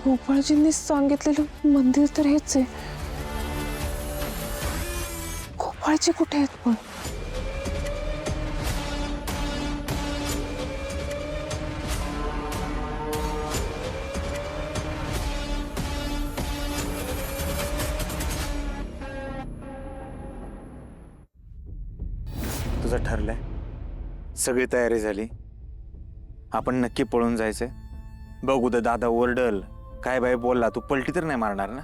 गोपाळजींनी सांगितलेलं मंदिर तर हेच आहे. गोपाळजी कुठे आहेत पण? तुझं ठरलंय? सगळी तयारी झाली? आपण नक्की पळून जायचंय? बघ उद्या दादा ओरडल, काय बाई बोलला, तू पलटी तर नाही मारणार ना?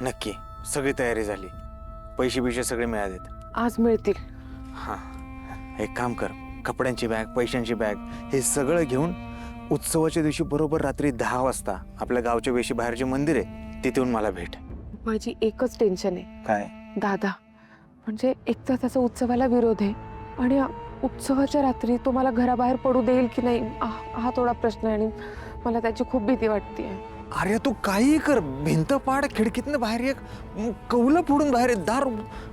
नक्की सगळी तयारी झाली? पैसे बिशे सगळे मिळालेत? आज मिळतील. हां, एक काम कर, कपड्यांची बॅग, पैशांची बॅग हे सगळं घेऊन उत्सवाच्या दिवशी बरोबर रात्री 10 वाजता आपल्या गावच्या वेशी बाहेर जे मंदिर आहे तिथे येऊन मला भेट. माझी एकच टेन्शन आहे. काय? दादा, म्हणजे एक तर त्याचा उत्सवाला विरोध आहे आणि उत्सवाच्या रात्री तो मला घराबाहेर पडू देईल की नाही हा थोडा प्रश्न आहे आणि मला त्याची खूप भीती वाटते. अरे तू काही कर, भिंत पाड, खिडकीतनं बाहेर एक, कौलं फोडून बाहेर दार,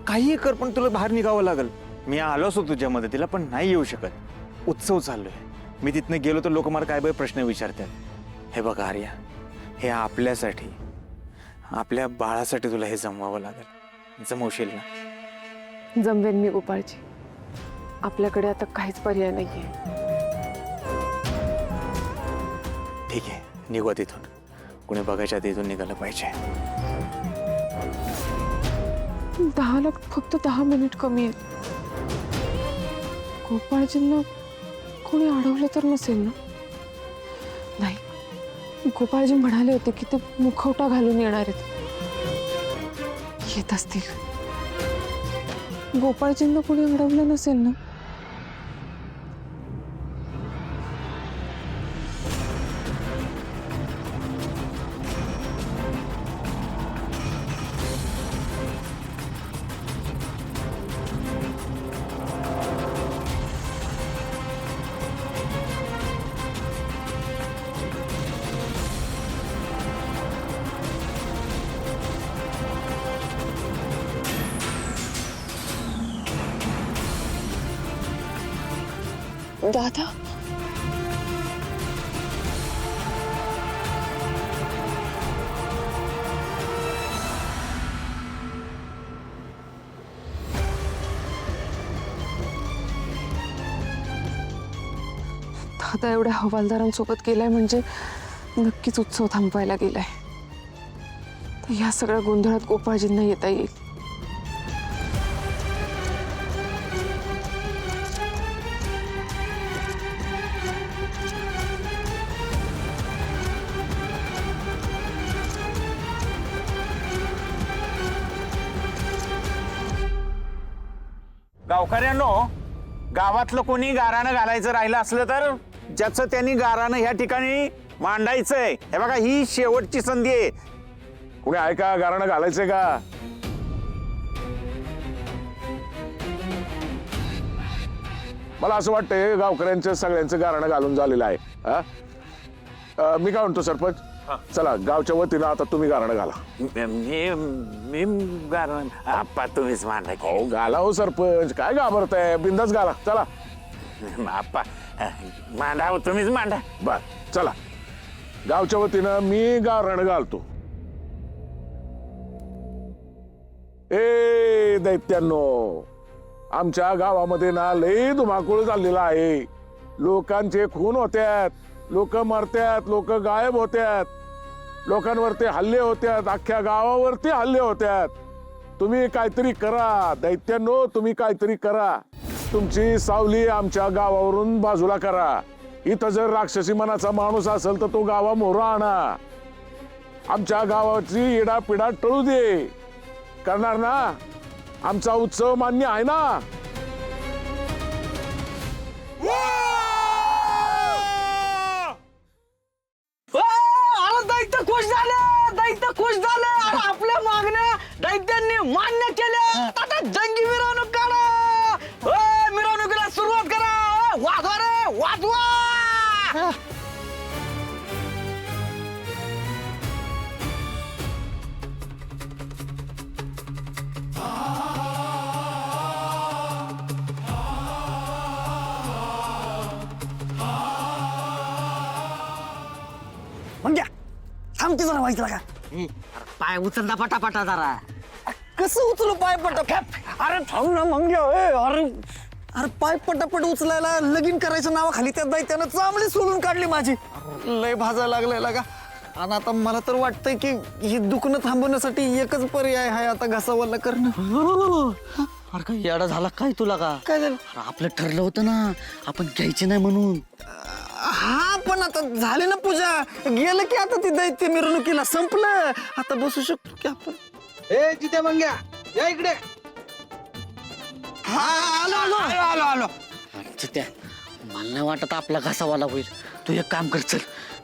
काही कर, पण तुला बाहेर निघावं लागेल. मी आलो असतो तुझ्या मदतीला पण नाही येऊ शकत. उत्सव चाललोय, मी तिथनं गेलो तर लोक मला काय बाय प्रश्न विचारतात. हे बघ आर्या, हे आपल्यासाठी, आपल्या बाळासाठी तुला हे जमवावं लागेल. जमवशील ना? जमवेन मी गोपाळजी. आपल्याकडे आता काहीच पर्याय नाहीये. ठीक आहे, निघू तिथून. कुणी बघायच्या आधी इथून निघालं पाहिजे. 10 लाख फक्त 10 मिनिट कमी आहेत. गोपाळजींना कोणी अडवलं तर नसेल ना? नाही, गोपाळजी म्हणाले होते की ते मुखवटा घालून येणार आहेत. येत असतील. गोपाळजींना कोणी अडवलं नसेल ना? दादा, दादा एवढ्या हवालदारांसोबत गेलाय म्हणजे नक्कीच उत्सव थांबवायला गेलाय. तर या सगळ्या गोंधळात गोपाळजींना येता येईल. गावकऱ्यांनो, गावातलं कोणी गाराणं घालायचं राहिलं असलं तर ज्याचं त्यांनी गाराणं ह्या ठिकाणी मांडायचंय. हे बघा, ही शेवटची संधी आहे. कुणी आहे का गाराणं घालायचंय का? मला असं वाटतंय गावकऱ्यांचं सगळ्यांचं गाराणं घालून झालेलं आहे. मी काय म्हणतो सरपंच, चला गावच्या वतीनं आता तुम्ही गाराणं घाला. मी गारण आप्पा तुम्हीच मांडा की. हो घाला हो सरपंच, काय घाबरताय, बिंदास घाला. चला आप्पा मांडा हो, तुम्हीच मांडा. बर चला, गावच्या वतीनं मी गाराणं घालतो. ए दैत्यांनो, आमच्या गावामध्ये ना लई धुमाकूळ झालेला आहे. लोकांचे खून होत्यात, लोक मरत्यात, लोक गायब होत्यात, लोकांवरती हल्ले होत्यात, अख्ख्या गावावरती हल्ले होत्यात. तुम्ही काहीतरी करा दैत्यांनो, तुम्ही काहीतरी करा. तुमची सावली आमच्या गावावरून बाजूला करा. इथं जर राक्षसी मनाचा माणूस असेल तर तो गावामोहर आणा. आमच्या गावाची इडापिडा टळू दे. करणार ना? आमचा उत्सव मान्य आहे ना? दैत्य खुश झाले, दैत्य खुश झाले आणि आपल्या मागण्या दैत्यांनी मान्य केल्या. आता जंगी मिरवणूक काढा. मिरवणुकीला सुरुवात करा. वाजवा रे, वाजवा. मग घ्या, की जरा व्हायचं का पाय उचल ना पटापटा जरा कसं उचलू पाय पटापट अरे थांब ना मग अरे पाय पटापट उचलायला लगीन करायचं नावाखाली त्या दैत्यानं चांगली सोलून काढली माझी लय भाजायला लागलाय लागा आणि आता मला तर वाटतंय की ही दुखणं थांबवण्यासाठी एकच पर्याय आहे आता घसावाला करणं अरे काय येडा झाला काय तुला का काय झालं अरे आपलं ठरलं होतं ना आपण घ्यायची नाही म्हणून हा पण आता झाली ना पूजा गेलं की आता ती दैत्य मिरवणुकीला संपलं आता बसू शकतो की आपण ए जिथे मंग्या या इकडे हा आलो आलो आलो आलो अरे त्या मला नाही वाटत आपला घसावाला होईल तू एक काम कर चल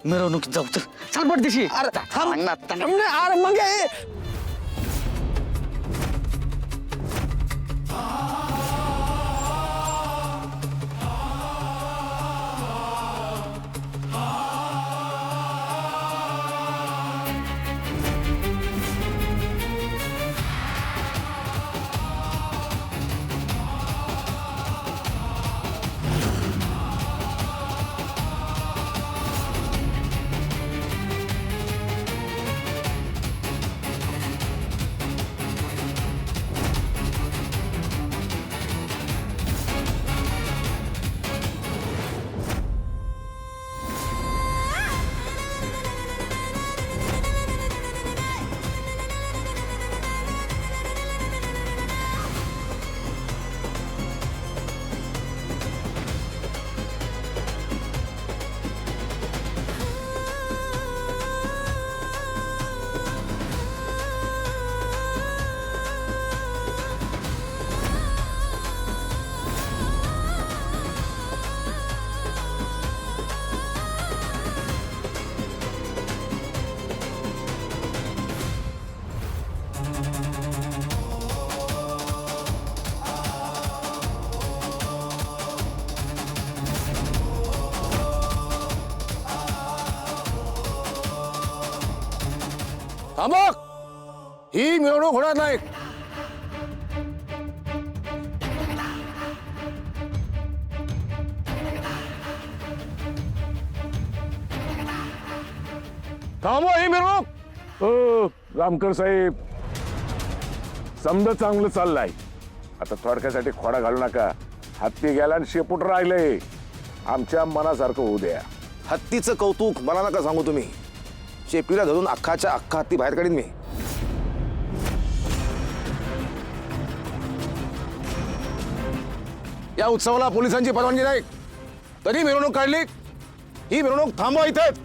मिरवणुकीत जाऊ चल चल पडदेशी अरे अरे मग थांबक ही मिरवणूक होणार नाही थांबवा ही मिरवणूक हो रामकर साहेब समजा चांगलं चाललंय आता थोडक्यासाठी खोडा घालू नका हत्ती गेला आणि शेपूट राहिलंय आमच्या मनासारखं होऊ द्या हत्तीचं कौतुक मला नका सांगू तुम्ही शेपटीला धरून अख्खाच्या अख्खा हत्ती बाहेर काढीन मी या उत्सवाला पोलिसांची परवानगी नाही तरी मिरवणूक काढली ही मिरवणूक थांबवा इथेच